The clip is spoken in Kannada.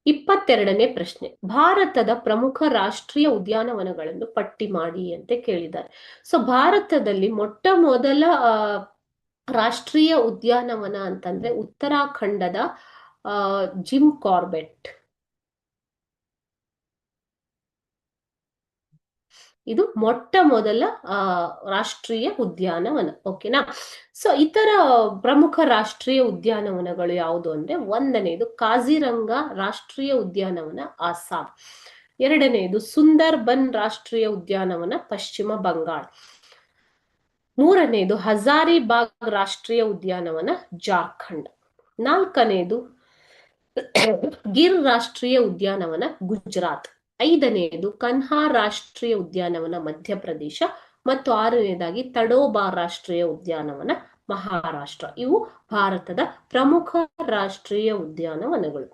22ನೇ ಪ್ರಶ್ನೆ, ಭಾರತದ ಪ್ರಮುಖ ರಾಷ್ಟ್ರೀಯ ಉದ್ಯಾನವನಗಳನ್ನು ಪಟ್ಟಿ ಮಾಡಿ ಅಂತ ಕೇಳಿದ್ದಾರೆ. ಸೊ ಭಾರತದಲ್ಲಿ ಮೊಟ್ಟ ಮೊದಲ ರಾಷ್ಟ್ರೀಯ ಉದ್ಯಾನವನ ಅಂತಂದ್ರೆ ಉತ್ತರಾಖಂಡದ ಜಿಮ್ ಕಾರ್ಬೆಟ್. ಇದು ಮೊಟ್ಟ ಮೊದಲ ರಾಷ್ಟ್ರೀಯ ಉದ್ಯಾನವನ. ಓಕೆನಾ. ಸೊ ಇತರ ಪ್ರಮುಖ ರಾಷ್ಟ್ರೀಯ ಉದ್ಯಾನವನಗಳು ಯಾವುದು ಅಂದ್ರೆ, ಒಂದನೇದು ಕಾಜಿರಂಗ ರಾಷ್ಟ್ರೀಯ ಉದ್ಯಾನವನ ಆಸಾಂ, ಎರಡನೆಯದು ಸುಂದರ್ಬನ್ ರಾಷ್ಟ್ರೀಯ ಉದ್ಯಾನವನ ಪಶ್ಚಿಮ ಬಂಗಾಳ, ಮೂರನೆಯದು ಹಜಾರಿಬಾಗ್ ರಾಷ್ಟ್ರೀಯ ಉದ್ಯಾನವನ ಜಾರ್ಖಂಡ್, ನಾಲ್ಕನೆಯದು ಗಿರ್ ರಾಷ್ಟ್ರೀಯ ಉದ್ಯಾನವನ ಗುಜರಾತ್, ಐದನೆಯದು ಕನ್ಹಾ ರಾಷ್ಟ್ರೀಯ ಉದ್ಯಾನವನ ಮಧ್ಯಪ್ರದೇಶ ಮತ್ತು ಆರನೆಯದಾಗಿ ತಡೋಬಾ ರಾಷ್ಟ್ರೀಯ ಉದ್ಯಾನವನ ಮಹಾರಾಷ್ಟ್ರ. ಇವು ಭಾರತದ ಪ್ರಮುಖ ರಾಷ್ಟ್ರೀಯ ಉದ್ಯಾನವನಗಳು.